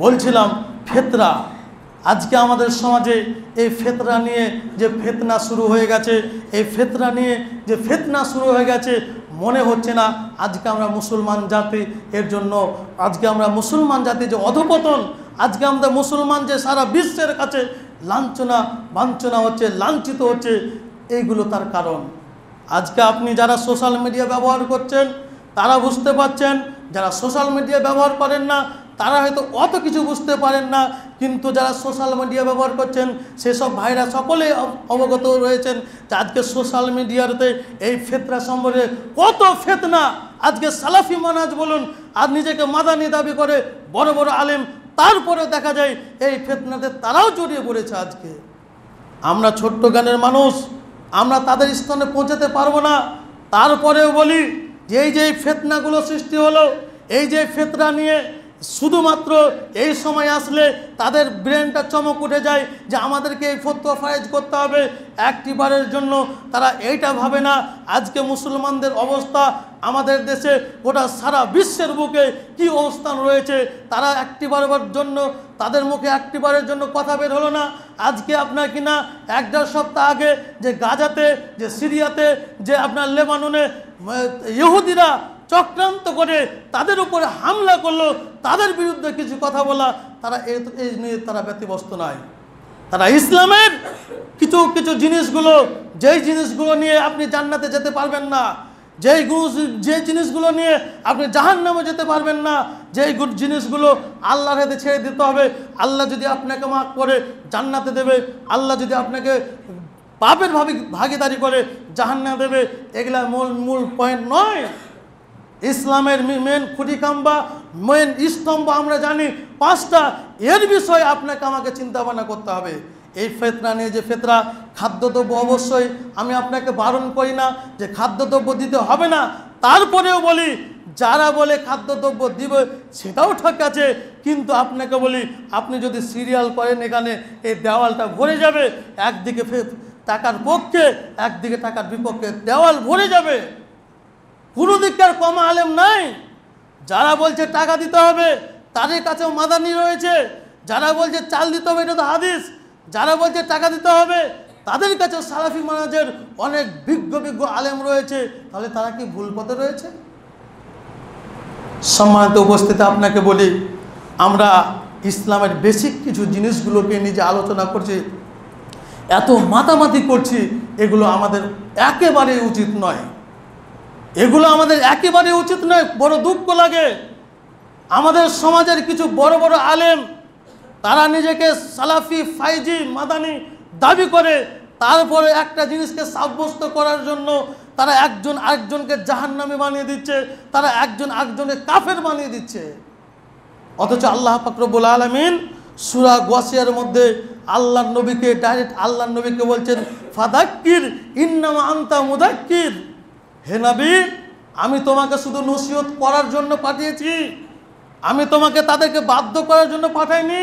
বলছিলাম ফিতরা, আজকে আমাদের সমাজে এই ফিতরা নিয়ে যে ফিতনা শুরু হয়ে গেছে, এই ফিতরা নিয়ে যে ফিতনা শুরু হয়ে গেছে, মনে হচ্ছে না আজকে আমরা মুসলমান জাতি, এর জন্য আজকে আমরা মুসলমান জাতি যে অধপতন, আজকে আমাদের মুসলমান যে সারা বিশ্বের কাছে লাঞ্ছনা বাঞ্ছনা হচ্ছে, লাঞ্ছিত হচ্ছে, এইগুলো তার কারণ। আজকে আপনি যারা সোশ্যাল মিডিয়া ব্যবহার করছেন তারা বুঝতে পারছেন, যারা সোশ্যাল মিডিয়া ব্যবহার করেন না তারা হয়তো অত কিছু বুঝতে পারেন না, কিন্তু যারা সোশ্যাল মিডিয়া ব্যবহার করছেন সেসব ভাইরা সকলেই অবগত রয়েছেন যে আজকে সোশ্যাল মিডিয়াতে এই ফিতরা সম্পর্কে কত ফিতনা। আজকে সালাফি মানহাজ বলুন আর নিজেকে মাদানি দাবি করে বড় বড় আলেম, তারপরে দেখা যায় এই ফিতনাতে তারাও জড়িয়ে পড়েছে। আজকে আমরা ছোট্ট জ্ঞানের মানুষ, আমরা তাদের স্থানে পৌঁছাতে পারবো না, তারপরেও বলি যে এই যে ফিতনাগুলো সৃষ্টি হলো, এই যে ফিতনা নিয়ে শুধুমাত্র এই সময় আসলে তাদের ব্রেনটা চমক উঠে যায় যে আমাদেরকে এই ফতোয়া ফায়েজ করতে হবে একটিবারের জন্য, তারা এইটা ভাবে না আজকে মুসলমানদের অবস্থা আমাদের দেশে গোটা সারা বিশ্বের বুকে কি অবস্থান রয়েছে। তারা একটিবারের জন্য তাদের মুখে একটিবারের জন্য কথা বের হলো না। আজকে আপনার কিনা 1-1.5 সপ্তাহ আগে যে গাজাতে, যে সিরিয়াতে, যে আপনার লেবাননে ইহুদিরা চক্রান্ত করে তাদের উপরে হামলা করলো, তাদের বিরুদ্ধে কিছু কথা বলা, তারা এই নিয়ে তারা ব্যতিব্যস্ত নয়। তারা ইসলামের কিছু কিছু জিনিসগুলো, যেই জিনিসগুলো নিয়ে আপনি জান্নাতে যেতে পারবেন না, যে জিনিসগুলো নিয়ে আপনি জাহান্নামে যেতে পারবেন না, যেই জিনিসগুলো আল্লাহর হাতে ছেড়ে দিতে হবে, আল্লাহ যদি আপনাকে মাফ করে জান্নাতে দেবে, আল্লাহ যদি আপনাকে পাপের ভাগীদারি করে জাহান্নামে দেবে, এগুলা মূল পয়েন্ট নয়। ইসলামের মেন খুঁটিকাম্বা, মেন স্তম্ভ আমরা জানি 5টা, এর বিষয়ে আপনাকে আমাকে চিন্তা ভাবনা করতে হবে। এই ফিতরা নিয়ে যে ফিতরা, খাদ্যদ্রব্য অবশ্যই আমি আপনাকে বারণ করি না যে খাদ্যদ্রব্য দিতে হবে না, তারপরেও বলি যারা বলে খাদ্যদ্রব্য দিবে সেটাও ঠিক আছে, কিন্তু আপনাকে বলি আপনি যদি সিরিয়াল করেন এখানে এই দেওয়ালটা ভরে যাবে, একদিকে টাকার পক্ষে একদিকে টাকার বিপক্ষে দেওয়াল ভরে যাবে। কোনো দিককার কম আলেম নাই। যারা বলছে টাকা দিতে হবে তাদের কাছেও মাদানি রয়েছে, যারা বলছে চাল দিতে হবে এটা তো হাদিস, যারা বলছে টাকা দিতে হবে তাদের কাছেও সালাফি মানহাজের অনেক বিজ্ঞ আলেম রয়েছে। তাহলে তারা কি ভুল পথে রয়েছে? সম্মানিত উপস্থিতি, আপনাকে বলি আমরা ইসলামের বেসিক কিছু জিনিসগুলোকে নিজে আলোচনা করছি, এত মাতামাতি করছি, এগুলো আমাদের একেবারেই উচিত নয়, এগুলো আমাদের একেবারে উচিত নয়। বড় দুঃখ লাগে আমাদের সমাজের কিছু বড় বড় আলেম তারা নিজেকে সালাফি ফাইজি মাদানি দাবি করে, তারপরে একটা জিনিসকে সাব্যস্ত করার জন্য তারা একজন আরেকজনকে জাহান্নামী বানিয়ে দিচ্ছে, তারা একজন আরেকজনকে কাফের বানিয়ে দিচ্ছে। অথচ আল্লাহ পাক রব্বুল আলামিন সূরা গাসিয়ার মধ্যে আল্লাহর নবীকে ডাইরেক্ট আল্লাহর নবীকে বলছেন ফাদাক্কির ইন্নামা আনতা মুদাক্কির, হে নবী আমি তোমাকে শুধু নসিহত করার জন্য পাঠিয়েছি, আমি তোমাকে তাদেরকে বাধ্য করার জন্য পাঠাইনি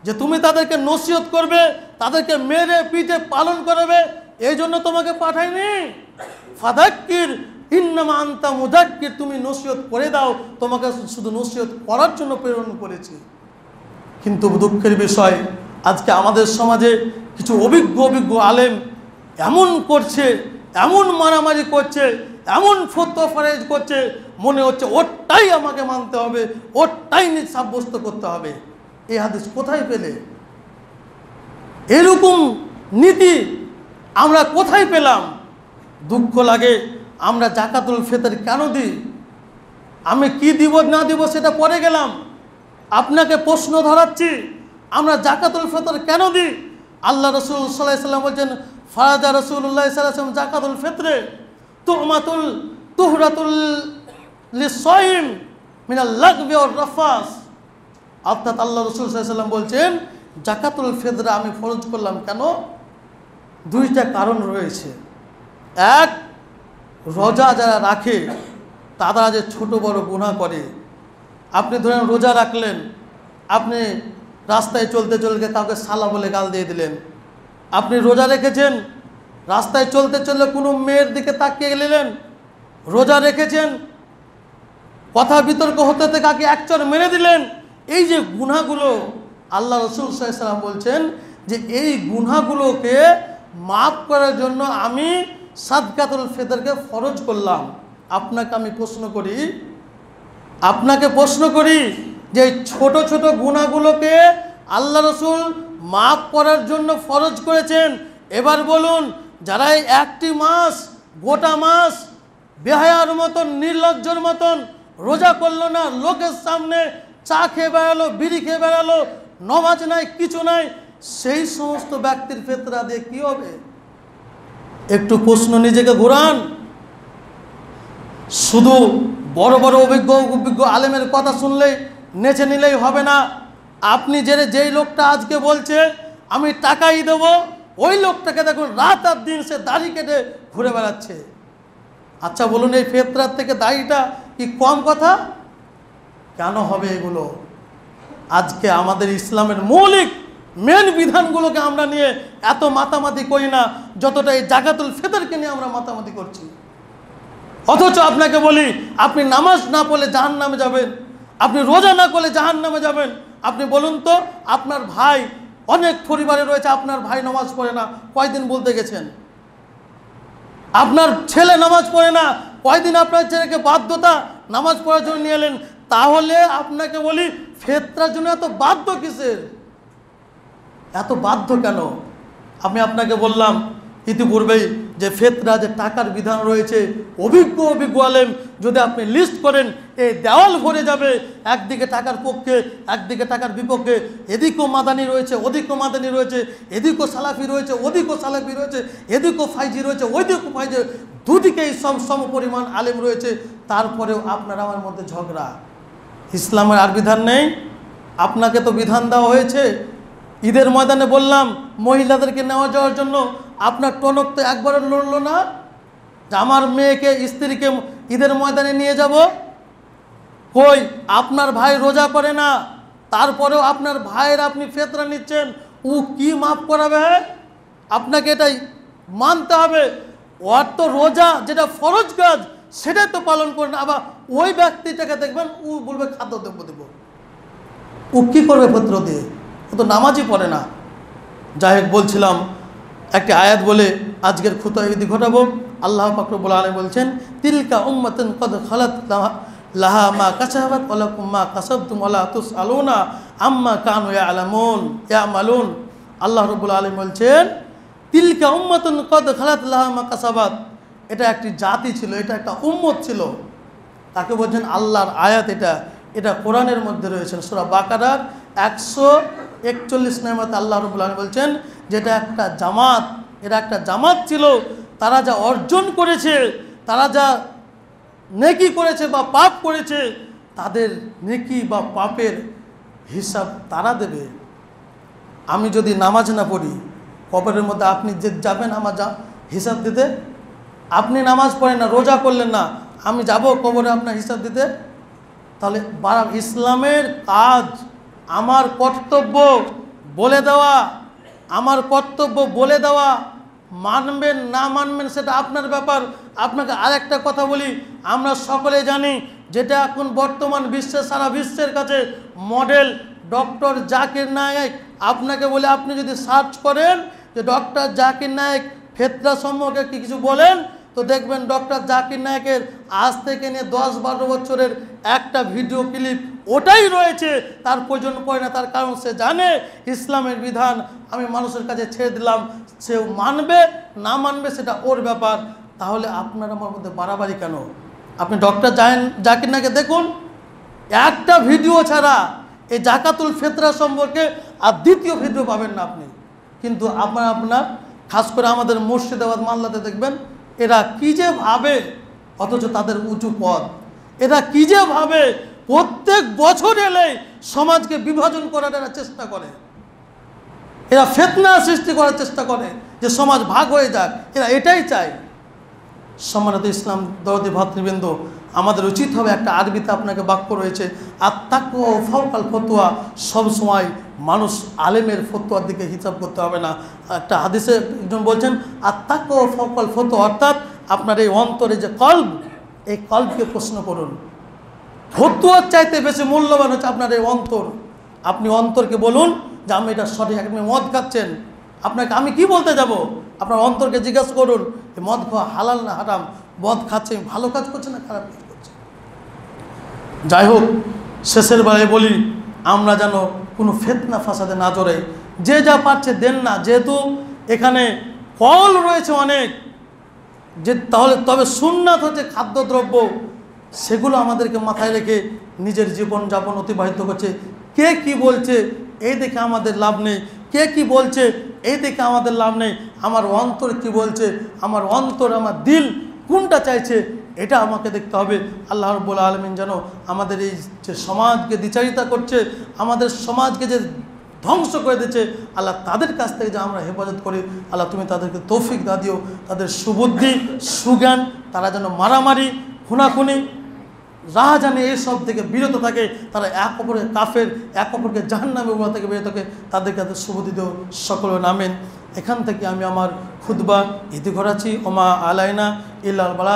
যে তুমি তাদেরকে নসিহত করবে, তাদেরকে মেরে পিঠে পালন করবে, এই জন্য তোমাকে পাঠাইনি। ফাদাক্কির ইন্নামা আনতা মুদাক্কির, তুমি নসিহত করে দাও, তোমাকে শুধু নসিহত করার জন্য প্রেরণ করেছি। কিন্তু দুঃখের বিষয় আজকে আমাদের সমাজে কিছু অভিজ্ঞ আলেম এমন করছে, এমন মারামারি করছে, এমন ফতোয়া ফারেজ করছে, মনে হচ্ছে ওরটাই আমাকে মানতে হবে, ওরটাই সাব্যস্ত করতে হবে। এই হাদিস কোথায় পেলে? এরকম নীতি আমরা কোথায় পেলাম? দুঃখ লাগে। আমরা জাকাতুল ফিতর কেন দিই? আমি কি দিব না দিব সেটা পরে গেলাম, আপনাকে প্রশ্ন ধরাচ্ছি, আমরা জাকাতুল ফিতর কেন দিই? আল্লাহ রাসূল সাল্লাল্লাহু আলাইহি ওয়াসাল্লাম বলেন ফারাজা রাসূলুল্লাহ সাল্লাল্লাহু আলাইহি ওয়াসাল্লাম জাকাতুল ফিতরে তুহরাতুল লিসাইম মিনাল লাগবি ওয়ার রাফাস। অর্থাৎ আল্লাহ রাসূল সাল্লাল্লাহু আলাইহি ওয়াসাল্লাম বলছেন জাকাতুল ফিতর আমি ফরজ করলাম কেন? 2টা কারণ রয়েছে। এক, রোজা যারা রাখে তারা যে ছোট বড় গুনাহ করে। আপনি ধরেন রোজা রাখলেন, আপনি রাস্তায় চলতে চলতে কাউকে সালা বলে গাল দিয়ে দিলেন। আপনি রোজা রেখেছেন, রাস্তায় চলতে চললে কোনো মেয়ের দিকে তাকিয়ে গেলেন। রোজা রেখেছেন, কথা বিতর্ক হতে হতে কাকে একচর মেরে দিলেন। এই যে গুনাহগুলো আল্লাহ রসুল সাল্লাল্লাহু আলাইহি ওয়াসাল্লাম বলছেন যে এই গুনাহগুলোকে মাফ করার জন্য আমি সাদকাতুল ফিতরকে ফরজ করলাম। আপনাকে আমি প্রশ্ন করি যে ছোট ছোট গুনাহগুলোকে আল্লাহ রসুল মাফ করার জন্য ফরজ করেছেন। এবার বলুন, যারা এই একটি মাস, গোটা মাস বেহায়ার মতন, নির্লজ্জর মতন রোজা করলো না, লোকের সামনে চা খেয়ে বেড়ালো, বিড়ি খেয়ে বেড়ালো, নমাজ নাই, কিছু নাই, সেই সমস্ত ব্যক্তির ফিতরা দিয়ে কি হবে? একটু প্রশ্ন নিজেকে ঘুরান। শুধু বড় বড় অভিজ্ঞ আলেমের কথা শুনলেই নেচে নিলেই হবে না। আপনি যেই লোকটা আজকে বলছে আমি টাকাই দেবো, ওই লোকটাকে দেখুন রাত আর দিন সে দাড়ি কেটে ঘুরে বেড়াচ্ছে। আচ্ছা বলুন, এই ফিতরার থেকে দাড়িটা কি কম কথা? কেন হবে এগুলো? আজকে আমাদের ইসলামের মৌলিক মেন বিধানগুলোকে আমরা নিয়ে এত মাতামাতি করি না, যতটা এই জাকাতুল ফিতরকে নিয়ে আমরা মাতামাতি করছি। অথচ আপনাকে বলি, আপনি নামাজ না পড়লে জাহান্নামে যাবেন, আপনি রোজা না করলে জাহান্নামে যাবেন। আপনি বলুন তো, আপনার ভাই, অনেক পরিবারে রয়েছে আপনার ভাই নামাজ পড়ে না, কয়দিন বলতে গেছেন? আপনার ছেলে নামাজ পড়ে না, কয়দিন আপনার ছেলেকে বাধ্যতা নামাজ পড়ার জন্য নিয়ে এলেন? তাহলে আপনাকে বলি, ফিতরার জন্য এত বাধ্য কিসের? এত বাধ্য কেন? আমি আপনাকে বললাম ইতিপূর্বেই যে ফিতরা যে টাকার বিধান রয়েছে, অভিজ্ঞ আলেম যদি আপনি লিস্ট করেন, এই দেওয়াল ভরে যাবে। একদিকে টাকার পক্ষে, একদিকে টাকার বিপক্ষে, এদিকেও মাদানি রয়েছে, ওদিকেও মাদানি রয়েছে, এদিকেও সালাফি রয়েছে, ওদিকেও সালাফি রয়েছে, এদিকেও ফাইজি রয়েছে, ওইদিকেও ফাইজি, দুদিকেই সম পরিমাণ আলেম রয়েছে। তারপরেও আপনার আমার মধ্যে ঝগড়া। ইসলামের আর বিধান নেই? আপনাকে তো বিধান দেওয়া হয়েছে। ঈদের ময়দানে বললাম মহিলাদেরকে নেওয়া যাওয়ার জন্য, আপনার টনক তো একবারও লড়লো না যে আমার মেয়েকে, স্ত্রীকে ঈদের ময়দানে নিয়ে যাব। কই, আপনার ভাই রোজা করে না, তারপরেও আপনার ভাইয়ের আপনি ফিতরা নিচ্ছেন, ও কি মাফ করাবে? আপনাকে এটাই মানতে হবে। ওর তো রোজা যেটা ফরজ কাজ সেটাই তো পালন করে না, আবার ওই ব্যক্তিটাকে দেখবেন ও বলবে খাদ্য দেব। ও কী করবে ফিতরা দিয়ে? ও তো নামাজই পড়ে না। যাই হোক, বলছিলাম একটি আয়াত বলে আজকের খুতবা বিধি ঘটাবো। আল্লাহ পাক রব্বুল আলামিন বলছেন, তিলকা উম্মাতুন কদ খালাত লাহা মা কাসাবাত ওয়া লাকুম মা কাসাবতুম ওয়া লা তুসআলুনা আম্মা কানু ইয়ামালুন। আল্লাহ রব্বুল আলামিন বলছেন, তিলকা উম্মাতুন কদ খালাত লাহা মা কাসাবাত। এটা একটি জাতি ছিল, এটা একটা উম্মত ছিল। তাকে বলছেন আল্লাহর আয়াত। এটা কোরআনের মধ্যে রয়েছে, সূরা বাকারার 141 নম্বর আল্লাহ রাব্বুল আলামিন বলছেন, যেটা একটা জামাত, এটা একটা জামাত ছিল। তারা যা অর্জন করেছে, তারা যা নেকি করেছে বা পাপ করেছে, তাদের নেকি বা পাপের হিসাব তারা দেবে। আমি যদি নামাজ না পড়ি, কবরের মধ্যে আপনি যে যাবেন আমার হিসাব দিতে? আপনি নামাজ পড়েন না, রোজা করলেন না, আমি যাব কবরে আপনার হিসাব দিতে? তাহলে ইসলামের কাজ, আমার কর্তব্য বলে দেওয়া, আমার কর্তব্য বলে দেওয়া, মানবেন না মানবেন সেটা আপনার ব্যাপার। আপনাকে আরেকটা কথা বলি, আমরা সকলে জানি যেটা এখন বর্তমান বিশ্বে, সারা বিশ্বের কাছে মডেল, ডক্টর জাকির নায়েক। আপনাকে বলে, আপনি যদি সার্চ করেন যে ডক্টর জাকির নায়েক ফিতরা সম্পর্কে কিছু বলেন, তো দেখবেন ডক্টর জাকির নায়েকের আজ থেকে নিয়ে 10-12 বছরের একটা ভিডিও ক্লিপ ওটাই রয়েছে। তার প্রয়োজন পড়ে না, তার কারণ সে জানে ইসলামের বিধান আমি মানুষের কাছে ছেড়ে দিলাম, সে মানবে না মানবে সেটা ওর ব্যাপার। তাহলে আপনার আমার মধ্যে বাড়াবাড়ি কেন? আপনি ডক্টর জাকির নায়েকে দেখুন, একটা ভিডিও ছাড়া এই জাকাতুল ফিতরা সম্পর্কে আর দ্বিতীয় ভিডিও পাবেন না আপনি। কিন্তু আপনার খাস করে আমাদের মুর্শিদাবাদ মাল্লাতে দেখবেন এরা কী যে ভাবে, অথচ তাদের উঁচু পদ। এরা কী যে ভাবে, প্রত্যেক বছর এলে সমাজকে বিভাজন করার এরা চেষ্টা করে, এরা ফিতনা সৃষ্টি করার চেষ্টা করে যে সমাজ ভাগ হয়ে যাক, এরা এটাই চায়। সম্মানিত ইসলাম দরদি ভাতৃবৃন্দ, আমাদের উচিত হবে, একটা আরবিতে আপনাকে বাক্য রয়েছে, আত্তাকওয়া ফাওকাল ফতোয়া। সবসময় মানুষ আলেমের ফতোয়ার দিকে হিসাব করতে হবে না। একটা হাদিসে একজন বলছেন, আত্তাকওয়া ফাওকাল ফতোয়া, অর্থাৎ আপনার এই অন্তরে যে কলব, এই কলবকে প্রশ্ন করুন। ফতুয়ার চাইতে বেশি মূল্যবান হচ্ছে আপনার এই অন্তর। আপনি অন্তরকে বলুন যে আমি এটা সঠিক। আপনি মদ খাচ্ছেন, আপনাকে আমি কি বলতে যাব? আপনার অন্তরকে জিজ্ঞাসা করুন যে মদ খাওয়া হালাল না হারাম, মদ খাচ্ছে ভালো কাজ করছে না খারাপ কাজ করছে। যাই হোক, শেষের বেলায় বলি আমরা যেন কোনো ফিতনা ফাসাদে না জড়াই। যে যা পারছে দেন না, যেহেতু এখানে ফল রয়েছে অনেক, যে তাহলে তবে সুন্নাত হচ্ছে খাদ্যদ্রব্য, সেগুলো আমাদেরকে মাথায় রেখে নিজের জীবনযাপন অতিবাহিত করছে। কে কি বলছে এই দেখে আমাদের লাভ নেই, কে কি বলছে এই দেখে আমাদের লাভ নেই। আমার অন্তর কি বলছে, আমার অন্তর আমার দিল কোনটা চাইছে এটা আমাকে দেখতে হবে। আল্লাহ রাব্বুল আলামিন যেন আমাদের এই যে সমাজকে দ্বিচারিতা করছে, আমাদের সমাজকে যে ধ্বংস করে দিচ্ছে, আল্লাহ তাদের কাছ থেকে যে আমরা হেফাজত করি, আল্লাহ তুমি তাদেরকে তৌফিক দাও দিও, তাদের সুবুদ্ধি সুজ্ঞান, তারা যেন মারামারি খুনাখুনি রাহাজানি এইসব থেকে বিরত থাকে, তারা এক অপরের কাফের, এক অপরকে জাহান্নামে ওগুলো থেকে বিরত থাকে, তাদেরকে তাদের সুবুদ্ধি দিও সকলে নামেন। এখান থেকে আমি আমার খুতবা ইতি করাচ্ছি। ওমা আলাইনা ইল্লাল বালাগ।